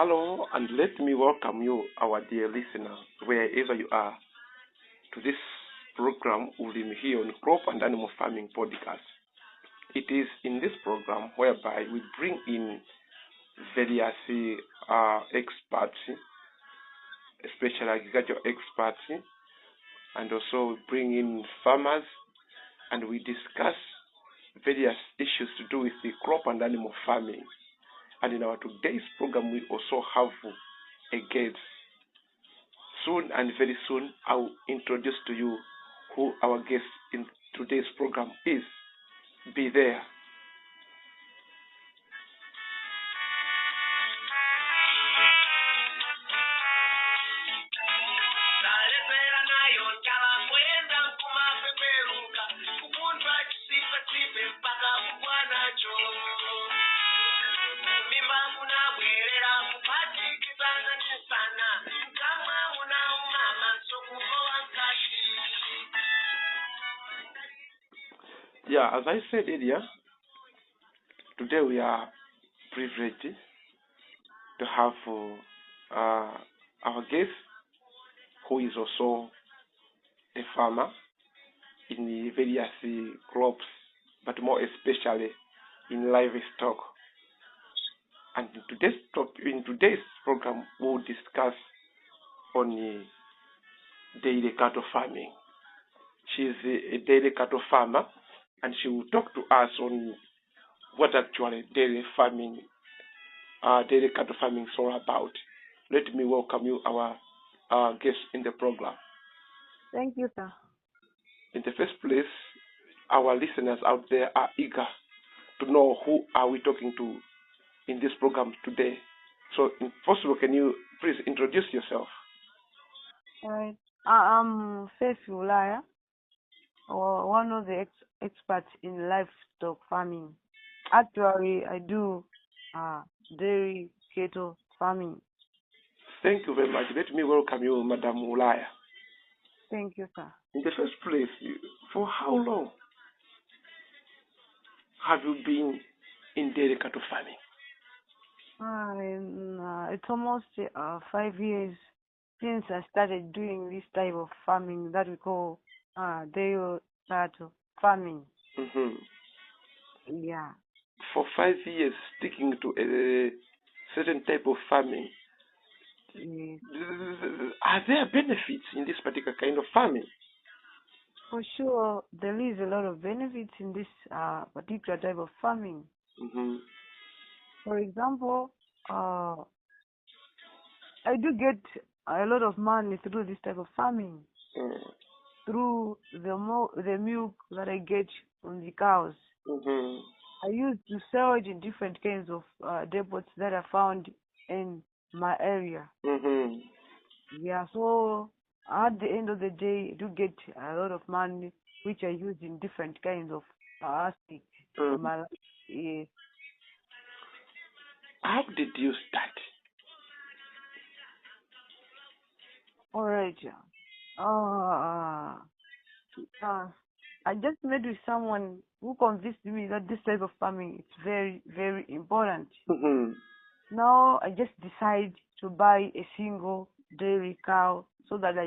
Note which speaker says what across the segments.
Speaker 1: Hello, and let me welcome you, our dear listener, wherever you are, to this program Ulim here on Crop and Animal Farming Podcast. It is in this program whereby we bring in various experts, especially agricultural experts, and also bring in farmers, and we discuss various issues to do with the crop and animal farming. And in our today's program, we also have a guest. Soon and very soon, I'll introduce to you who our guest in today's program is. Be there. Yeah, as I said earlier, today we are privileged to have our guest who is also a farmer in the various crops, but more especially in livestock. And in today's program, we'll discuss on dairy cattle farming. She is a dairy cattle farmer, and she will talk to us on what actually dairy cattle farming is all about. Let me welcome you, our guest in the program.
Speaker 2: Thank you, sir.
Speaker 1: In the first place, our listeners out there are eager to know who are we talking to in this program today. So, first of all, can you please introduce yourself?
Speaker 2: All right. I'm Faith Ulaya, or one of the experts in livestock farming. Actually, I do dairy cattle farming.
Speaker 1: Thank you very much. Let me welcome you, Madam Ulaya.
Speaker 2: Thank you, sir.
Speaker 1: In the first place, for how long have you been in dairy cattle farming?
Speaker 2: It's almost 5 years since I started doing this type of farming that we call dairy cattle farming.
Speaker 1: Mm-hmm.
Speaker 2: Yeah.
Speaker 1: For 5 years, sticking to a certain type of farming.
Speaker 2: Yes.
Speaker 1: Are there benefits in this particular kind of farming?
Speaker 2: For sure, there is a lot of benefits in this particular type of farming.
Speaker 1: Mm-hmm.
Speaker 2: For example, I do get a lot of money through this type of farming, through the milk that I get from the cows.
Speaker 1: Mm-hmm.
Speaker 2: I used to sell it in different kinds of depots that are found in my area.
Speaker 1: Mm-hmm.
Speaker 2: Yeah, so at the end of the day, I do get a lot of money, which I use in different kinds of aspects of my life. Yes.
Speaker 1: How did you start?
Speaker 2: All right. I just met with someone who convinced me that this type of farming is very, very important.
Speaker 1: Mm-hmm.
Speaker 2: Now I just decide to buy a single dairy cow so that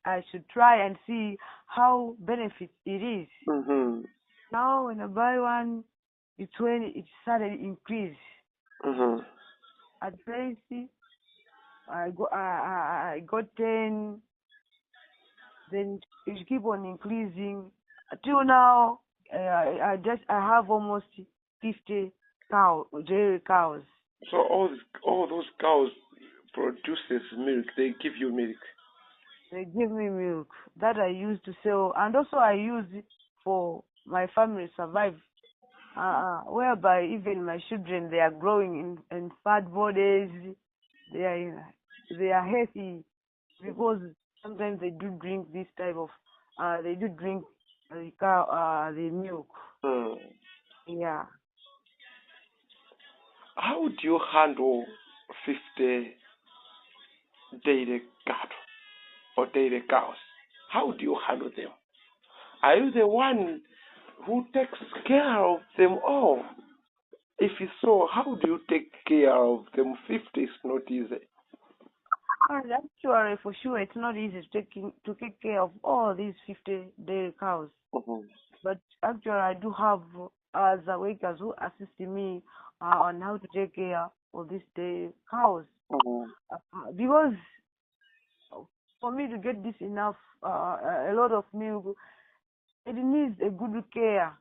Speaker 2: I should try and see how benefit it is.
Speaker 1: Mm-hmm.
Speaker 2: Now when I buy one, it's when it started increase.
Speaker 1: Mm-hmm.
Speaker 2: At first I got 10, then it keep on increasing. Till now, I have almost 50 dairy cows.
Speaker 1: So all those cows produces milk. They give you milk.
Speaker 2: They give me milk that I use to sell, and also I use it for my family survive. Whereby even my children, they are growing in fat bodies. They are healthy because sometimes they do drink this type of they do drink the milk.
Speaker 1: Mm.
Speaker 2: Yeah.
Speaker 1: How do you handle 50 dairy cattle or dairy cows? How do you handle them? Are you the one who takes care of them all? If so, how do you take care of them? 50 is not easy.
Speaker 2: And actually, for sure, it's not easy to take care of all these 50 dairy cows.
Speaker 1: Mm-hmm.
Speaker 2: But actually, I do have other workers who assist me on how to take care of these dairy cows.
Speaker 1: Mm-hmm.
Speaker 2: Because for me to get this enough, a lot of milk, it needs a good care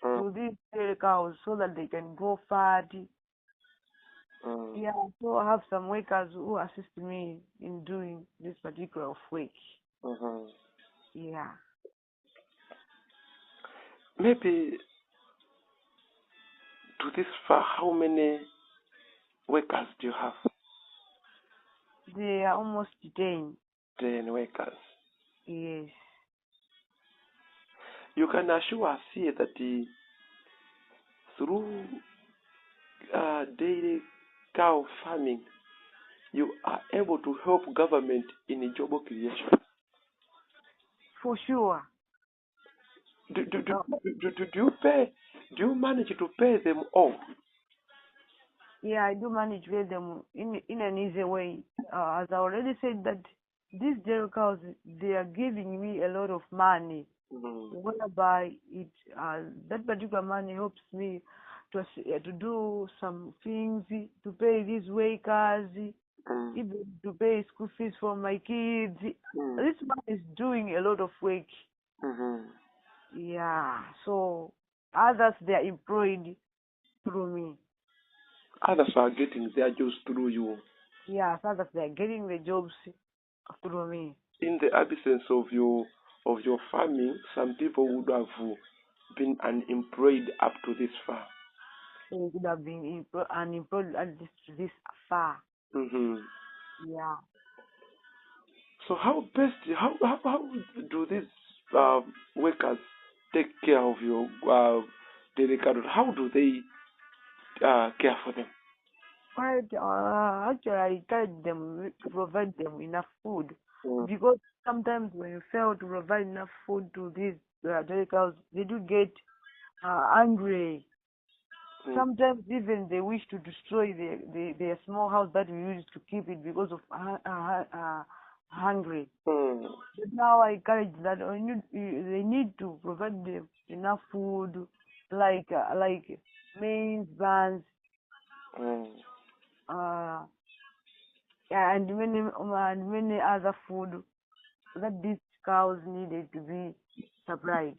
Speaker 2: to these dairy cows so that they can grow fat. Yeah, so I have some workers who assist me in doing this particular work.
Speaker 1: Mm-hmm.
Speaker 2: Yeah.
Speaker 1: Maybe to this far, how many workers do you have?
Speaker 2: They are almost 10.
Speaker 1: 10 workers.
Speaker 2: Yes.
Speaker 1: You can assure us here that through dairy cow farming, you are able to help government in job creation.
Speaker 2: For sure.
Speaker 1: Do you pay? Do you manage to pay them all?
Speaker 2: Yeah, I do manage to pay them in an easy way. As I already said that these dairy cows, they are giving me a lot of money, whereby that particular money helps me to do some things, to pay these workers, even to pay school fees for my kids. This man is doing a lot of work. Yeah, so others, they are employed through me.
Speaker 1: Others are getting their jobs through you.
Speaker 2: Yeah, others, they are getting the jobs through me.
Speaker 1: In the absence of your farming, some people would have been unemployed up to this far.
Speaker 2: So we could have been unemployed at this far. Yeah.
Speaker 1: So how do these workers take care of your daily cattle? How do they care for them?
Speaker 2: Right. Actually, I encourage them to provide them enough food, because sometimes when you fail to provide enough food to these dairy cows, they do get angry. Sometimes even they wish to destroy their small house that we used to keep it because of hungry. But now I encourage that they need to provide them enough food, like maize, buns, and many other food that these cows needed to be supplied.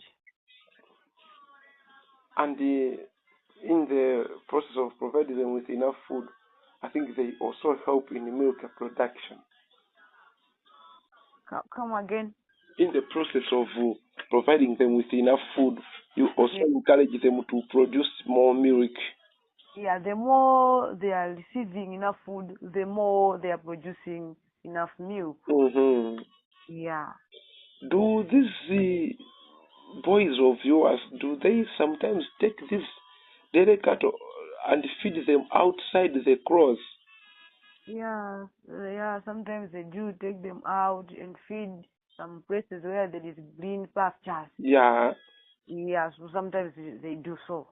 Speaker 1: And in the process of providing them with enough food, I think they also help in milk production.
Speaker 2: Come again?
Speaker 1: In the process of providing them with enough food, you also encourage them to produce more milk.
Speaker 2: Yeah, the more they are receiving enough food, the more they are producing enough milk. Yeah.
Speaker 1: Do these boys of yours, do they sometimes take these dairy cattle and feed them outside the cross?
Speaker 2: Yeah, sometimes they do take them out and feed some places where there is green pastures.
Speaker 1: Yeah.
Speaker 2: Yeah, so sometimes they do so.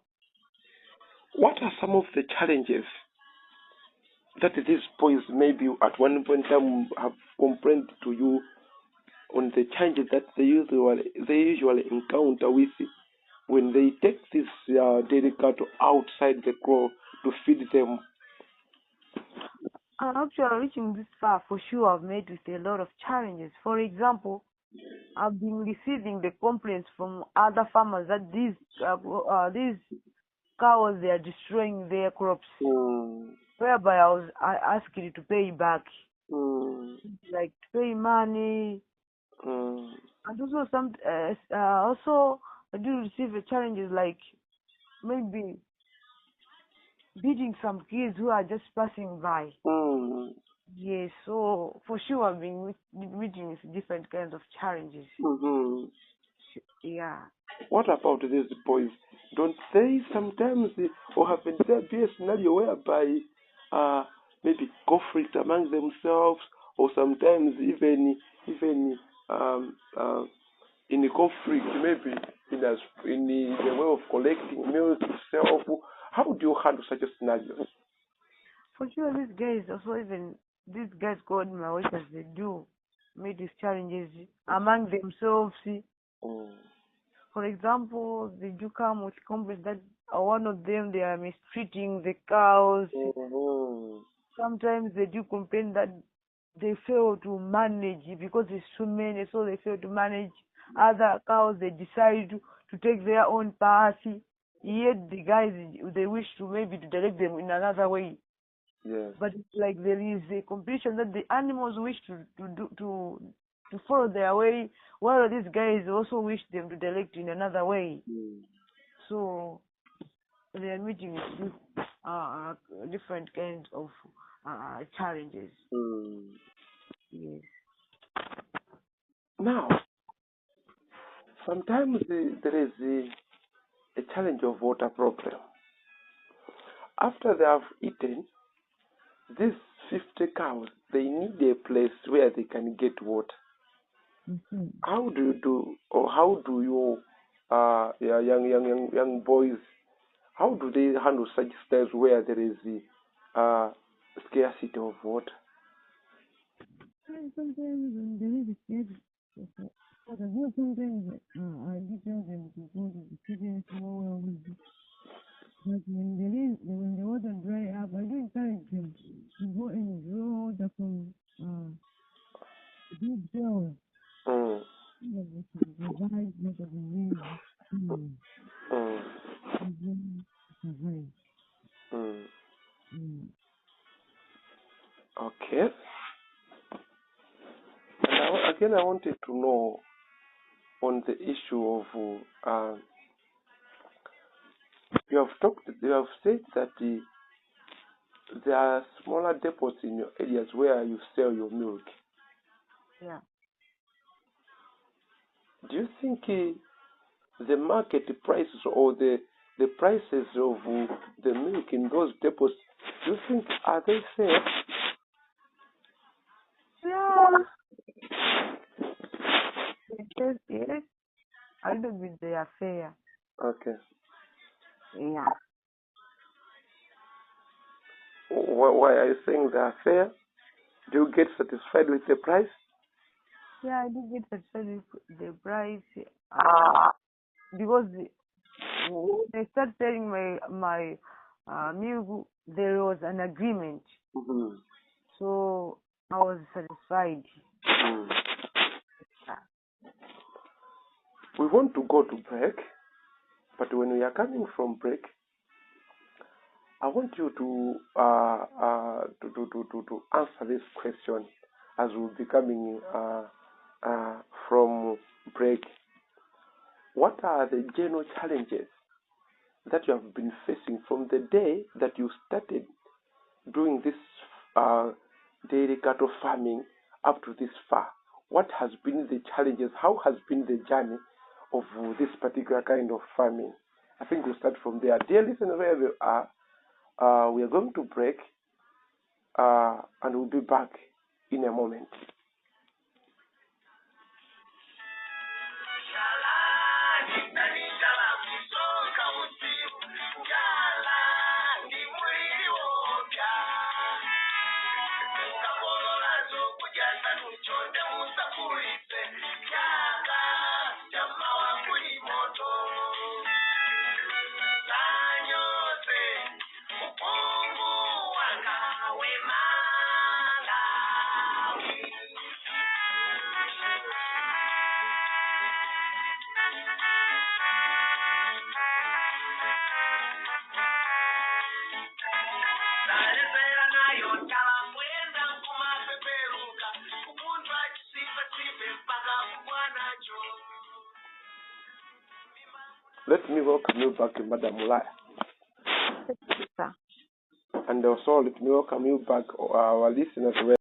Speaker 1: What are some of the challenges that these boys maybe at one point in time have complained to you on the challenges that they usually encounter with when they take this dairy cattle outside the crow to feed them?
Speaker 2: Actually, reaching this far, for sure, I've met with a lot of challenges. For example, I've been receiving the complaints from other farmers that these cows, they are destroying their crops, whereby I asked you to pay back, like to pay money, and also also I do receive challenges like maybe beating some kids who are just passing by. Yes, so for sure I've been meeting with different kinds of challenges. Yeah.
Speaker 1: What about these boys? Don't they sometimes, or haven't there be a scenario whereby maybe conflict among themselves, or sometimes even in a conflict, maybe in the way of collecting milk itself? How do you handle such a scenario?
Speaker 2: For sure, these guys also, even these guys called my watchers, they do meet these challenges among themselves. For example, they do come with complaints that one of them, they are mistreating the cows. Sometimes they do complain that they fail to manage because it's too many, so they fail to manage. Other cows, they decide to take their own path. Yet the guys, they wish to maybe to direct them in another way.
Speaker 1: Yes.
Speaker 2: But it's like there is a competition that the animals wish to follow their way, while these guys also wish them to direct in another way. So they are meeting with different kinds of challenges. Yes.
Speaker 1: Now, sometimes there is a challenge of water problem. After they have eaten, these 50 cows, they need a place where they can get water. How do you do, or how do your young boys, how do they handle such times where there is scarcity of water?
Speaker 2: Sometimes when there is a scarcity of water, sometimes I do tell them to go to the kitchen small well. But when the water dry up, I do encourage them to go and draw water from deep wells. Provide water for them.
Speaker 1: Okay. And again, I wanted to know on the issue of you have said that there are smaller depots in your areas where you sell your milk.
Speaker 2: Yeah.
Speaker 1: Do you think the market prices or the prices of the milk in those depots, do you think are they fair?
Speaker 2: Yeah. Yes. I don't think they are fair.
Speaker 1: Okay.
Speaker 2: Yeah.
Speaker 1: Why are you saying they are fair? Do you get satisfied with the price?
Speaker 2: Yeah, I do get satisfied with the price. Because when I start selling my milk, there was an agreement. So I was satisfied.
Speaker 1: We want to go to break, but when we are coming from break, I want you to answer this question as we'll be coming from break. What are the general challenges that you have been facing from the day that you started doing this dairy cattle farming up to this far? What has been the challenges? How has been the journey of this particular kind of farming? I think we'll start from there. Dear listeners, wherever you are, we are going to break and we'll be back in a moment. Let me welcome you back, Madam Mulaya. And also let me welcome you back, our listeners.